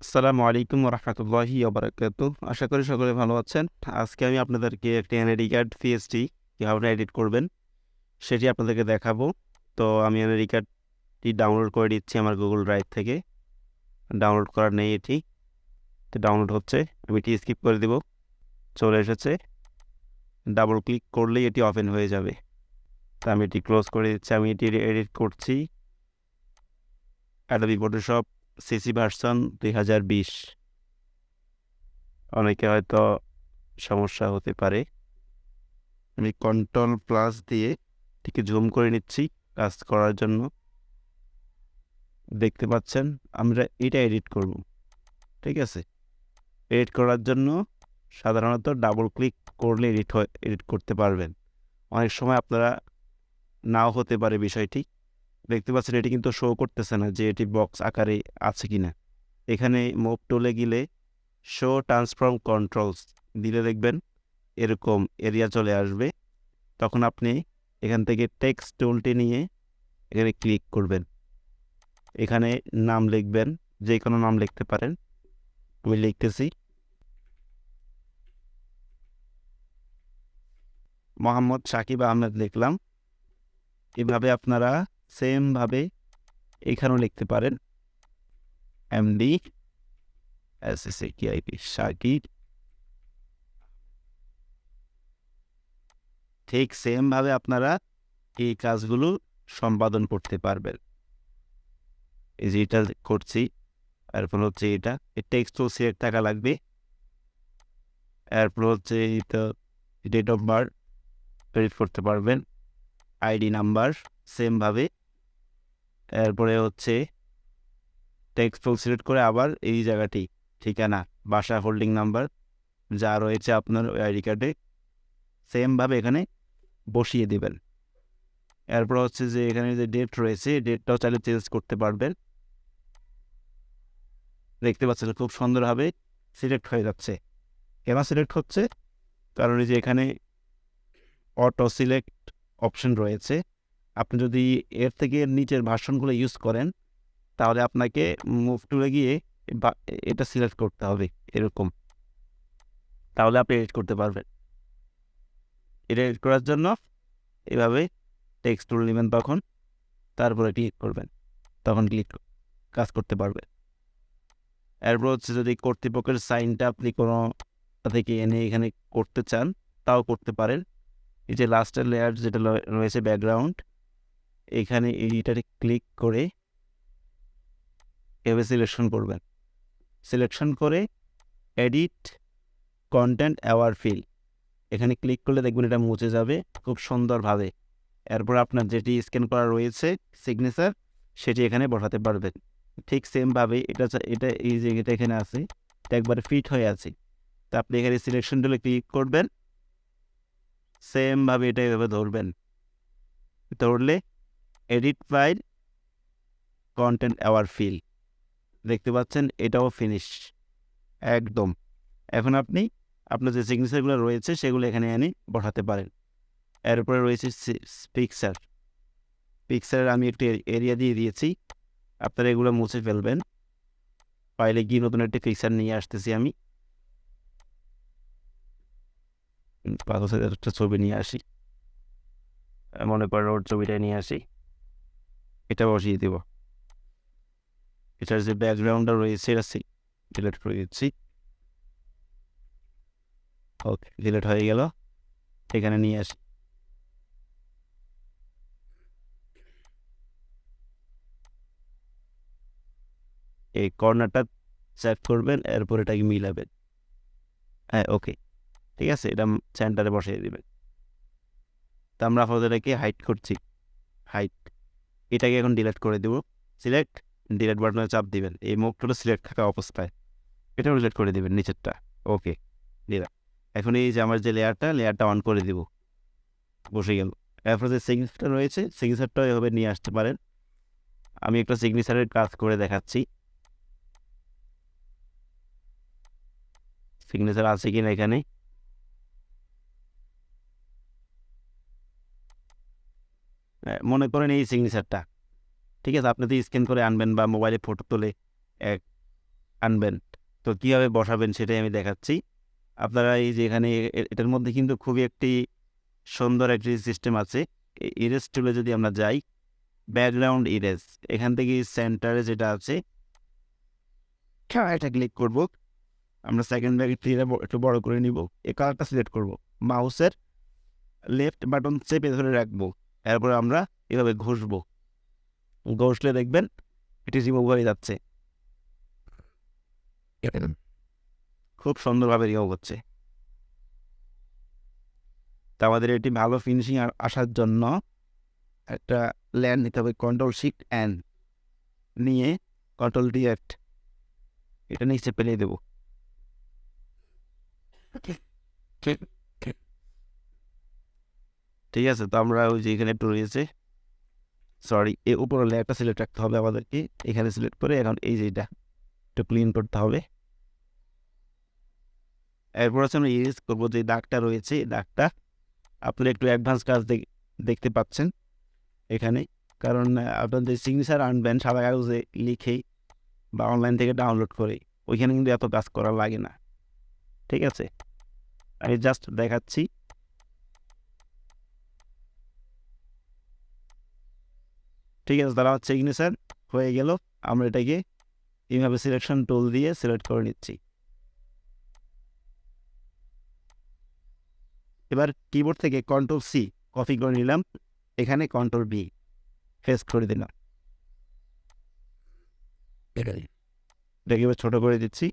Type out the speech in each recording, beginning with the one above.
আসসালামু আলাইকুম রহমতুল্লাহি ওবরাকাতু। আশা করি সকলে ভালো আছেন। আজকে আমি আপনাদেরকে একটি এনআইডি কার্ড পিএসডি কীভাবে এডিট করবেন সেটি আপনাদেরকে দেখাবো। তো আমি এনআইডি কার্ডটি ডাউনলোড করে দিচ্ছি আমার গুগল ড্রাইভ থেকে। ডাউনলোড করার নেই এটি, তো ডাউনলোড হচ্ছে। আমি এটি স্কিপ করে দেব। চলে এসেছে। ডাবল ক্লিক করলেই এটি ওপেন হয়ে যাবে। তো আমি এটি ক্লোজ করে দিচ্ছি। আমি এটি এডিট করছি অ্যাডোবি ফটোশপ সিসি ভার্সন 2020। অনেকে হয়তো সমস্যা হতে পারে। আমি কন্ট্রোল প্লাস দিয়ে এটিকে জুম করে নিচ্ছি কাজ করার জন্য। দেখতে পাচ্ছেন আমরা এটা এডিট করব, ঠিক আছে। এডিট করার জন্য সাধারণত ডাবল ক্লিক করলে এডিট করতে পারবেন। অনেক সময় আপনারা নাও হতে পারে বিষয়টি। দেখতে পাচ্ছেন এটি কিন্তু শো করতেছে না যে এটি বক্স আকারে আছে কিনা। এখানে মুভ টুলে গেলে শো ট্রান্সফর্ম কন্ট্রোলস দিলে দেখবেন এরকম এরিয়া চলে আসবে। তখন আপনি এখান থেকে টেক্সট টুলটি নিয়ে এখানে ক্লিক করবেন। এখানে নাম লিখবেন, যে কোনো নাম লিখতে পারেন। আমি লিখতেছি মোহাম্মদ সাকিব আহমেদ লিখলাম। এভাবে আপনারা সেমভাবে এখানেও লিখতে পারেন এমডি এসএসএকিআইপি সাকিব। ঠিক সেমভাবে আপনারা এই কাজগুলো সম্পাদন করতে পারবেন। এই যে এটা করছি, এরপর হচ্ছে এটা টেক্সট টুল সিলেক্ট থাকা লাগবে। এরপর হচ্ছে এটা ডেট অফ বার্থ এডিট করতে পারবেন, আইডি নাম্বার সেমভাবে। এরপরে হচ্ছে টেক্সট টুল সিলেক্ট করে আবার এই জায়গাটি ঠিকানা, বাসা, হোল্ডিং নাম্বার যা রয়েছে আপনার ওই আইডি কার্ডে সেমভাবে এখানে বসিয়ে দেবেন। এরপর হচ্ছে যে এখানে যে ডেট রয়েছে ডেটটাও চাইলে চেঞ্জ করতে পারবেন। দেখতে পাচ্ছেন খুব সুন্দরভাবে সিলেক্ট হয়ে যাচ্ছে। কেন সিলেক্ট হচ্ছে? কারণ এই যে এখানে অটো সিলেক্ট অপশন রয়েছে। আপনি যদি এর থেকে নিচের ভার্সনগুলো ইউজ করেন তাহলে আপনাকে মুভ টুলে গিয়ে এটা সিলেক্ট করতে হবে এরকম, তাহলে আপনি এডিট করতে পারবেন। এটা এডিট করার জন্য এভাবে টেক্সট টুল নেবেন, তখন তারপরে ক্লিক করবেন, তখন কাজ করতে পারবেন। এরপর হচ্ছে যদি কর্তৃপক্ষের সাইনটা আপনি কোনো থেকে এনে এখানে করতে চান তাও করতে পারেন। এই যে লাস্টের লেয়ার যেটা রয়েছে ব্যাকগ্রাউন্ড, এখানে এইটাতে ক্লিক করে এভাবে সিলেকশন করবেন। সিলেকশন করে এডিট কন্টেন্ট অ্যাওয়ার ফিল এখানে ক্লিক করলে দেখবেন এটা মুছে যাবে খুব সুন্দরভাবে। এরপর আপনার যেটি স্ক্যান করা রয়েছে সিগনেচার সেটি এখানে বসাতে পারবেন। ঠিক সেমভাবে এটা এই যে এটা এখানে আছে, এটা একবারে ফিট হয়ে আছে। তো আপনি এখানে সিলেকশন টুলে ক্লিক করবেন, সেমভাবে এটা এভাবে ধরবেন। ধরলে edit file content aware fill দেখতে পাচ্ছেন, এটাও ফিনিশ একদম। এখন আপনি আপনার যে সিগনেচারগুলো রয়েছে সেগুলো এখানে এনে বসাতে পারেন। এরপরে রয়েছে পিকচারের আমি একটি এরিয়া দিয়ে দিয়েছি, আপনারা এগুলো মুছে ফেলবেন। ফাইলে গিয়ে নতুন একটি পিকচার নিয়ে আসতেছি। আমি একটা ছবি নিয়ে আসি, মনে করেন ওর ছবিটা নিয়ে আসি, এটা বসিয়ে দেব। এটার যে ব্যাকগ্রাউন্ডটা রয়েছে এটা ডিলিট করে দিচ্ছি। ওকে, ডিলিট হয়ে গেল। এখানে নিয়ে আসি, এই কর্নারটা চেক করবেন, এরপর এটাকে মিলাবেন। হ্যাঁ, ওকে, ঠিক আছে, এটা সেন্টারে বসিয়ে দেবেন। তো আমরা আপাতত এটাকে হাইড করছি, হাইড। এটাকে এখন ডিলিট করে দেব। সিলেক্ট, ডিলিট বাটনে চাপ দিবেন, এই মুখটা সিলেক্ট থাকা অবস্থায় এটাও ডিলিট করে দেবেন নিচেরটা। ওকে, দিলাম। এখন এই যে আমার যে লেয়ারটা অন করে দিব, বসে গেল। এরপর যে সিগনেচারটা রয়েছে সিগনেচারটাও এভাবে নিয়ে আসতে পারেন। আমি একটা সিগনেচারের কাজ করে দেখাচ্ছি, সিগনেচার আছে কিনা এখানে। মনে করেন এই সিগনেচারটা, ঠিক আছে, আপনি তো স্ক্যান করে আনবেন বা মোবাইলে ফটো তুলে আনবেন। তো কীভাবে বসাবেন সেটাই আমি দেখাচ্ছি। আপনারা এই যে এখানে এটার মধ্যে কিন্তু খুবই একটি সুন্দর একটি সিস্টেম আছে। ইরেজ টুলে যদি আমরা যাই, ব্যাকগ্রাউন্ড ইরেজ, এখান থেকে সেন্টারে যেটা আছে এটা ক্লিক করব। আমরা সেকেন্ড ব্র্যাকেটটা একটু বড় করে নিব, এই কালারটা সিলেক্ট করব, মাউসের লেফট বাটন চেপে ধরে রাখবো, এরপরে আমরা এভাবে ঘষবো, ঘষলে দেখবেন এটি রিমুভ হয়ে যাচ্ছে, খুব সুন্দরভাবে রিমুভ হচ্ছে। তো আমাদের এটি ভালো ফিনিশিং আসার জন্য একটা ল্যান্ড নিতে হবে, Ctrl+Shift+N নিয়ে Ctrl+D8 এটা নিচে পেলিয়ে দেব। ঠিক আছে, তো আমরা ওই যে এখানে একটু রয়েছে, সরি, এর উপরে লেয়ারটা সিলেক্ট রাখতে হবে আমাদেরকে, এখানে সিলেক্ট করে এখন এই যে এটা একটু ক্লিন করতে হবে। এরপর হচ্ছে আমরা ইরেজ করবো, যে দাগটা রয়েছে এই দাগটা আপনারা একটু অ্যাডভান্স কাজ দেখতে পাচ্ছেন এখানে, কারণ আপনাদের সিগনেচার আনবেন সাদা কাগজে লিখেই বা অনলাইন থেকে ডাউনলোড করে, ওইখানে কিন্তু এত কাজ করা লাগে না। ঠিক আছে, আমি জাস্ট দেখাচ্ছি। ঠিক আছে, তারা সিগনেচার হয়ে গেল, আমরা এটাকে এইভাবে সিলেকশন টুল দিয়ে সিলেক্ট করে নিচ্ছি। এবার কিবোর্ড থেকে Ctrl+C কপি করে নিলাম, এখানে Ctrl+V পেস্ট করে দিলাম, এটাকে এবার ছোট করে দিচ্ছি।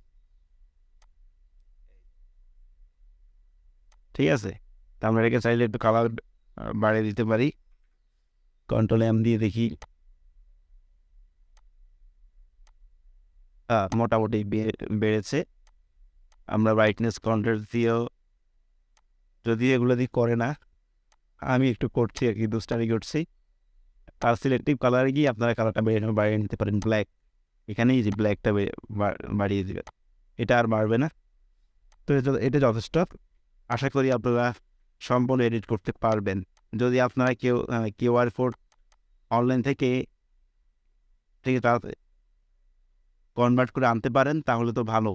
ঠিক আছে, তা আমরা এটাকে চাইলে একটু কালার বাড়িয়ে দিতে পারি, Ctrl+M দিয়ে দেখি, মোটামুটি বেড়েছে। আমরা ব্রাইটনেস কন্ট্রাস্ট দিয়েও, যদি এগুলো দিয়ে করে না, আমি একটু করছি আর কি, দুষ্টামি করছি। আর সিলেক্টিভ কালারে গিয়ে আপনারা কালারটা বাড়িয়ে নিতে পারেন, ব্ল্যাক, এখানেই যে ব্ল্যাকটা বাড়িয়ে দেবেন, এটা আর বাড়বে না। তো এটা যথেষ্ট, আশা করি আপনারা সম্পূর্ণ এডিট করতে পারবেন। যদি আপনারা কেউ QR কোড অনলাইন থেকে তাড়াতাড়ি কনভার্ট করে আনতে পারেন তাহলে তো ভালো।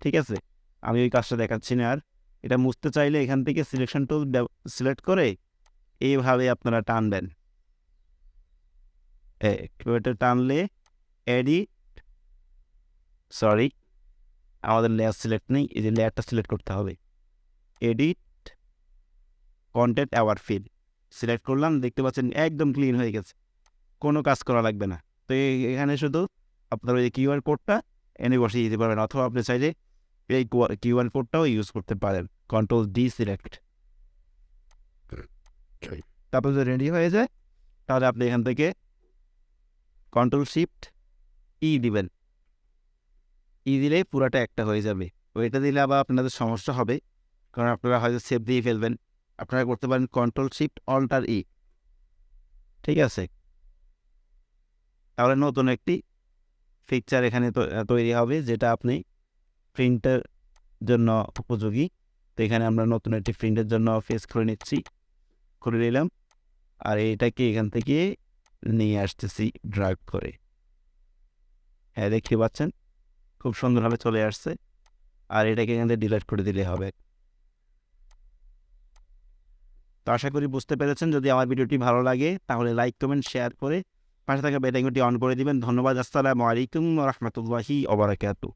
ঠিক আছে, আমি ওই কাজটা দেখাচ্ছি না। আর এটা মুছতে চাইলে এখান থেকে সিলেকশন টুল সিলেক্ট করে এইভাবে আপনারা টানবেন, এটা টানলে এডিট, সরি আমাদের লেয়ার সিলেক্ট নেই, এই যে লেয়ারটা সিলেক্ট করতে হবে, edit content aware fill select করলাম, দেখতে পাচ্ছেন একদম ক্লিন হয়ে গেছে, কোনো কাজ করা লাগবে না। তো এখানে শুধু আপনার ওই QR কোডটা এনে বসিয়ে দিতে পারবেন, অথবা আপনি চাইলে এই QR কোডটাও ইউজ করতে পারেন, Ctrl+D সিলেক্ট, তারপর যদি রেডি হয়ে যায় তাহলে আপনি এখান থেকে Ctrl+Shift+E দিবেন, ই দিলে পুরাটা একটা হয়ে যাবে। ওইটা দিলে আবার আপনাদের সমস্যা হবে, কারণ আপনারা হয়তো সেভ দিয়ে ফেলবেন। আপনারা করতে পারেন Ctrl+Shift+Alt+E। ঠিক আছে, তাহলে নতুন একটি পিকচার এখানে তৈরি হবে, যেটা আপনি প্রিন্টের জন্য উপযোগী। তো এখানে আমরা নতুন একটি প্রিন্টের জন্য পেস্ট করে নিচ্ছি, করে নিলাম, আর এটাকে এখান থেকে নিয়ে আসতেছি ড্র্যাগ করে। হ্যাঁ, দেখতে পাচ্ছেন খুব সুন্দরভাবে চলে আসছে, আর এটাকে এখান থেকে ডিলিট করে দিলে হবে। তো আশা করি বুঝতে পেরেছেন। যদি আমার ভিডিওটি ভালো লাগে তাহলে লাইক, কমেন্ট, শেয়ার করে পাশে থাকা বেল আইকনটি অন করে দিবেন। ধন্যবাদ। আসসালামু আলাইকুম ওয়া রাহমাতুল্লাহি ওয়া বারাকাতুহু।